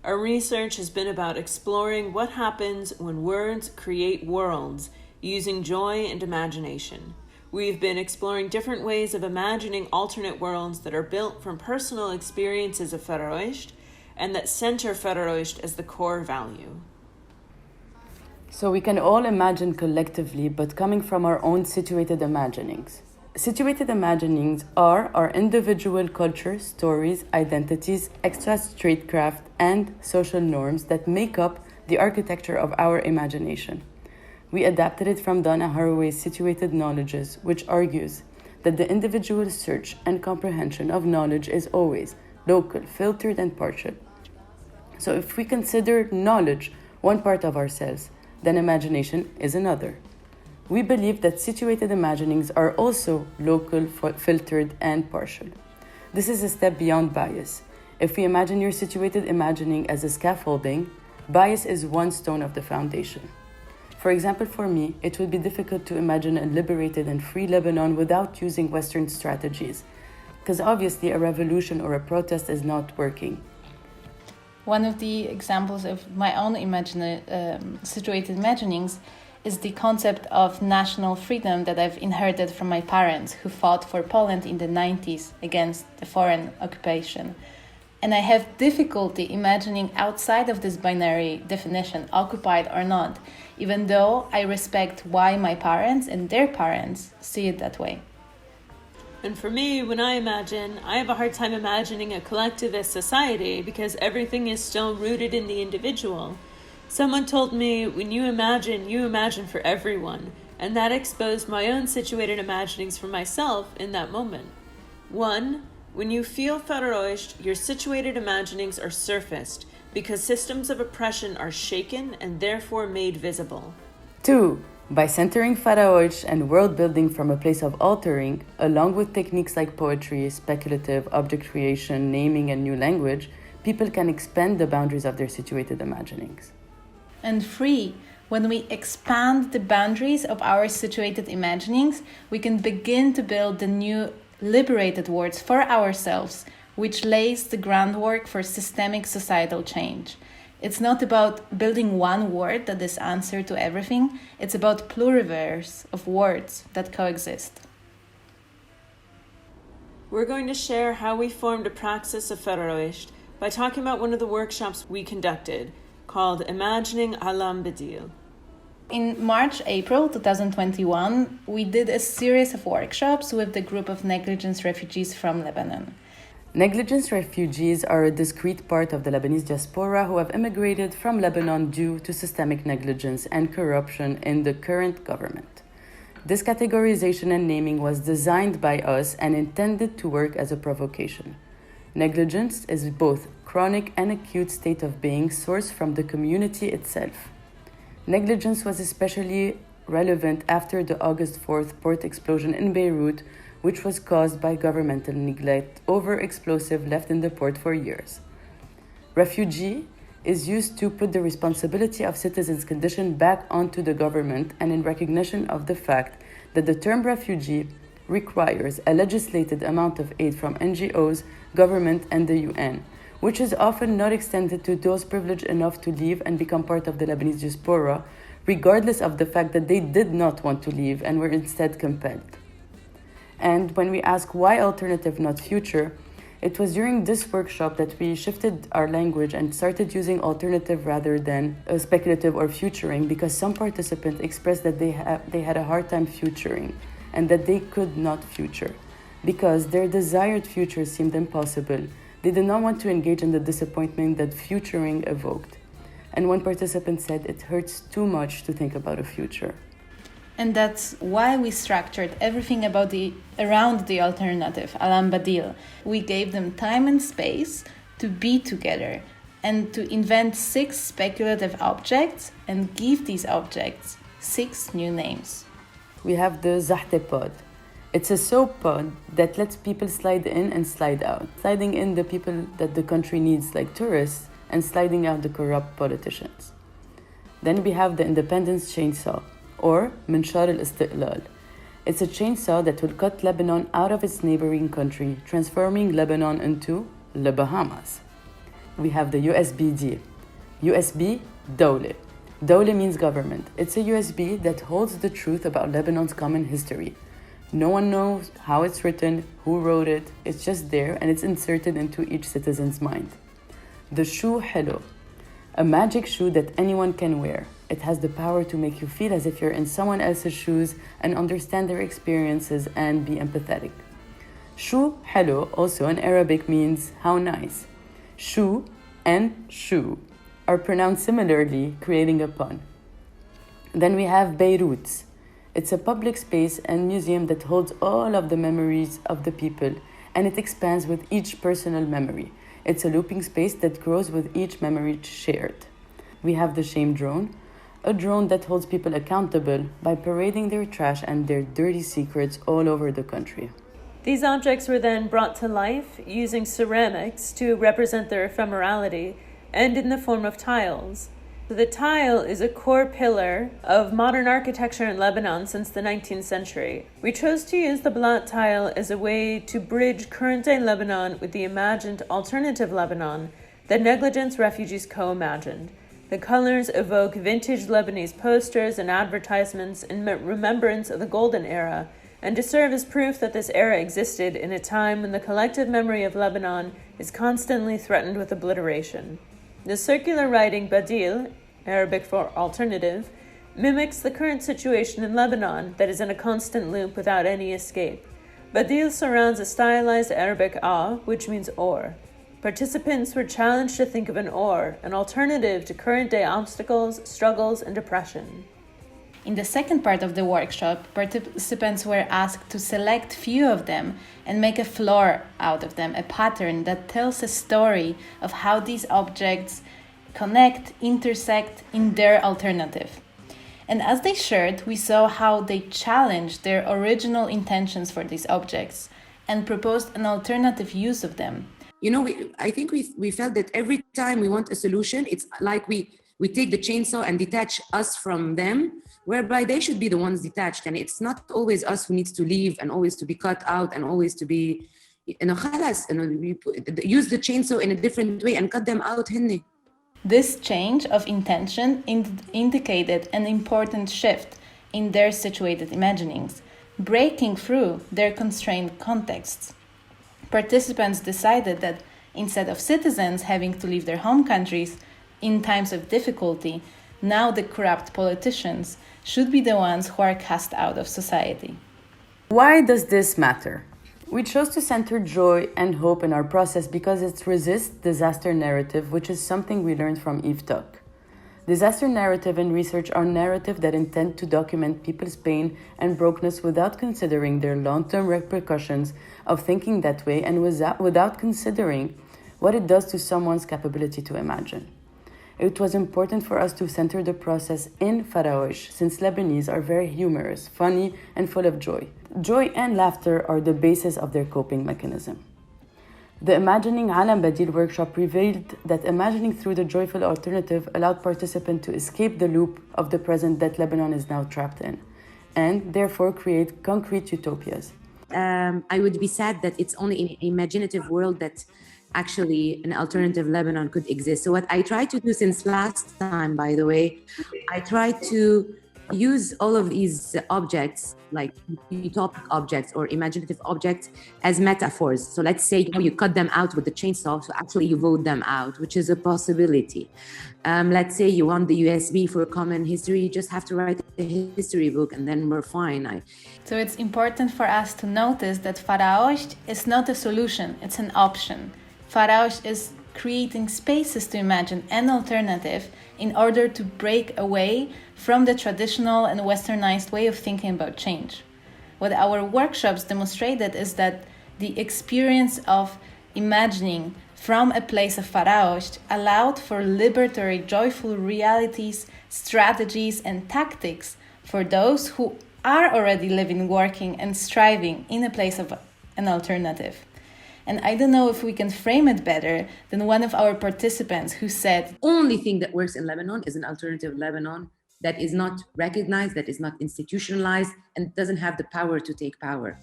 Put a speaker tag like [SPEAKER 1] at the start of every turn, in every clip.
[SPEAKER 1] Our research has been about exploring what happens when words create worlds using joy and imagination. We've been exploring different ways of imagining alternate worlds that are built from personal experiences of Faroesht and that center Faroesht as the core value.
[SPEAKER 2] So we can all imagine collectively, but coming from our own situated imaginings. Situated imaginings are our individual cultures, stories, identities, extra statecraft, and social norms that make up the architecture of our imagination. We adapted it from Donna Haraway's Situated Knowledges, which argues that the individual search and comprehension of knowledge is always local, filtered, and partial. So if we consider knowledge one part of ourselves, then imagination is another. We believe that situated imaginings are also local, filtered, and partial. This is a step beyond bias. If we imagine your situated imagining as a scaffolding, bias is one stone of the foundation. For example, for me, it would be difficult to imagine a liberated and free Lebanon without using Western strategies, because obviously a revolution or a protest is not working.
[SPEAKER 3] One of the examples of my own situated imaginings is the concept of national freedom that I've inherited from my parents who fought for Poland in the 90s against the foreign occupation. And I have difficulty imagining outside of this binary definition, occupied or not, even though I respect why my parents and their parents see it that way.
[SPEAKER 1] And for me, when I imagine, I have a hard time imagining a collectivist society because everything is still rooted in the individual. Someone told me, when you imagine for everyone, and that exposed my own situated imaginings for myself in that moment. 1. When you feel Faroesht, your situated imaginings are surfaced because systems of oppression are shaken and therefore made visible.
[SPEAKER 2] 2. By centering Faroesht and world building from a place of altering, along with techniques like poetry, speculative, object creation, naming, and new language, people can expand the boundaries of their situated imaginings.
[SPEAKER 3] And 3. When we expand the boundaries of our situated imaginings, we can begin to build the new liberated words for ourselves, which lays the groundwork for systemic societal change. It's not about building one word that is answer to everything, it's about pluriverse of words that coexist.
[SPEAKER 1] We're going to share how we formed a praxis of Faroesht by talking about one of the workshops we conducted, called Imagining Alam Badil.
[SPEAKER 3] In March-April 2021, we did a series of workshops with the group of negligence refugees from Lebanon.
[SPEAKER 2] Negligence refugees are a discrete part of the Lebanese diaspora who have immigrated from Lebanon due to systemic negligence and corruption in the current government. This categorization and naming was designed by us and intended to work as a provocation. Negligence is both chronic and acute state of being sourced from the community itself. Negligence was especially relevant after the August 4th port explosion in Beirut, which was caused by governmental neglect over explosive left in the port for years. Refugee is used to put the responsibility of citizens' condition back onto the government, and in recognition of the fact that the term refugee requires a legislated amount of aid from NGOs, government, and the UN, which is often not extended to those privileged enough to leave and become part of the Lebanese diaspora, regardless of the fact that they did not want to leave and were instead compelled. And when we ask why alternative, not future, it was during this workshop that we shifted our language and started using alternative rather than speculative or futuring, because some participants expressed that they had a hard time futuring and that they could not future because their desired future seemed impossible. They did not want to engage in the disappointment that futuring evoked. And one participant said it hurts too much to think about a future.
[SPEAKER 3] And that's why we structured everything around the alternative, Alam Badil. We gave them time and space to be together and to invent 6 speculative objects and give these objects 6 new names.
[SPEAKER 2] We have the Zahte pod. It's a soap pod that lets people slide in and slide out. Sliding in the people that the country needs, like tourists, and sliding out the corrupt politicians. Then we have the Independence Chainsaw, or Minshar al-Istiqlal. It's a chainsaw that will cut Lebanon out of its neighboring country, transforming Lebanon into Le Bahamas. We have the USB-D. USB, Dawle. Dawle means government. It's a USB that holds the truth about Lebanon's common history. No one knows how it's written, who wrote it. It's just there and it's inserted into each citizen's mind. The shoe Hello. A magic shoe that anyone can wear. It has the power to make you feel as if you're in someone else's shoes and understand their experiences and be empathetic. Shoe Hello, also in Arabic, means how nice. Shoe and shoe are pronounced similarly, creating a pun. Then we have Beirut. It's a public space and museum that holds all of the memories of the people, and it expands with each personal memory. It's a looping space that grows with each memory shared. We have the Shame Drone, a drone that holds people accountable by parading their trash and their dirty secrets all over the country.
[SPEAKER 1] These objects were then brought to life using ceramics to represent their ephemerality and in the form of tiles. The tile is a core pillar of modern architecture in Lebanon since the 19th century. We chose to use the Blat tile as a way to bridge current-day Lebanon with the imagined alternative Lebanon that Negligence refugees co-imagined. The colors evoke vintage Lebanese posters and advertisements in remembrance of the Golden Era, and to serve as proof that this era existed in a time when the collective memory of Lebanon is constantly threatened with obliteration. The circular writing Badil, Arabic for alternative, mimics the current situation in Lebanon that is in a constant loop without any escape. Badil surrounds a stylized Arabic which means or. Participants were challenged to think of an alternative to current-day obstacles, struggles, and depression.
[SPEAKER 3] In the second part of the workshop, participants were asked to select few of them and make a floor out of them, a pattern that tells a story of how these objects connect, intersect in their alternative. And as they shared, we saw how they challenged their original intentions for these objects and proposed an alternative use of them.
[SPEAKER 4] You know, I think we felt that every time we want a solution, it's like we take the chainsaw and detach us from them, whereby they should be the ones detached. And it's not always us who needs to leave and always to be cut out and always to be, خلاص, we use the chainsaw in a different way and cut them out. هني.
[SPEAKER 3] This change of intention indicated an important shift in their situated imaginings, breaking through their constrained contexts. Participants decided that instead of citizens having to leave their home countries in times of difficulty, now the corrupt politicians should be the ones who are cast out of society.
[SPEAKER 2] Why does this matter? We chose to center joy and hope in our process because it resists disaster narrative, which is something we learned from Eve Tuck. Disaster narrative and research are narratives that intend to document people's pain and brokenness without considering their long-term repercussions of thinking that way and without considering what it does to someone's capability to imagine. It was important for us to center the process in Faraoish, since Lebanese are very humorous, funny, and full of joy. Joy and laughter are the basis of their coping mechanism. The Imagining Alam Badil workshop revealed that imagining through the joyful alternative allowed participants to escape the loop of the present that Lebanon is now trapped in, and therefore create concrete utopias.
[SPEAKER 4] I would be sad that it's only in an imaginative world that actually an alternative Lebanon could exist. So what I try to do since last time, by the way, I try to use all of these objects, like utopic objects or imaginative objects, as metaphors. So let's say you cut them out with the chainsaw, so actually you vote them out, which is a possibility. Let's say you want the USB for common history, you just have to write a history book and then we're fine.
[SPEAKER 3] So it's important for us to notice that Faraoish is not a solution, it's an option. Faraoish is creating spaces to imagine an alternative in order to break away from the traditional and westernized way of thinking about change. What our workshops demonstrated is that the experience of imagining from a place of Faraoish allowed for liberatory, joyful realities, strategies, and tactics for those who are already living, working, and striving in a place of an alternative. And I don't know if we can frame it better than one of our participants who said,
[SPEAKER 4] only thing that works in Lebanon is an alternative Lebanon that is not recognized, that is not institutionalized, and doesn't have the power to take power.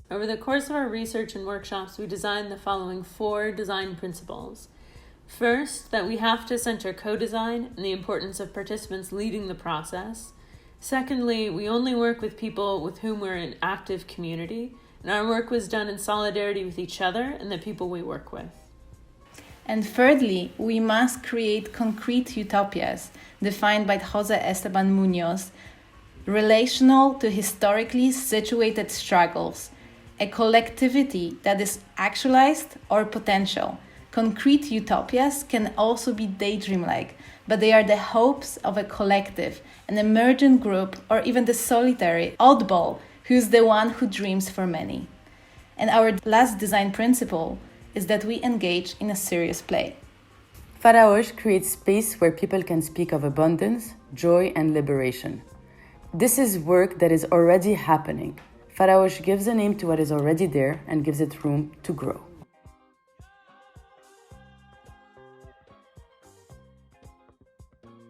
[SPEAKER 1] Over the course of our research and workshops, we designed the following 4 design principles. First, that we have to center co-design and the importance of participants leading the process. Secondly, we only work with people with whom we're in active community, and our work was done in solidarity with each other and the people we work with.
[SPEAKER 3] And thirdly, we must create concrete utopias defined by Jose Esteban Munoz, relational to historically situated struggles, a collectivity that is actualized or potential. Concrete utopias can also be daydream-like, but they are the hopes of a collective, an emergent group, or even the solitary oddball who's the one who dreams for many. And our last design principle is that we engage in a serious play.
[SPEAKER 2] Faraoj creates space where people can speak of abundance, joy, and liberation. This is work that is already happening. Faraoj gives a name to what is already there and gives it room to grow.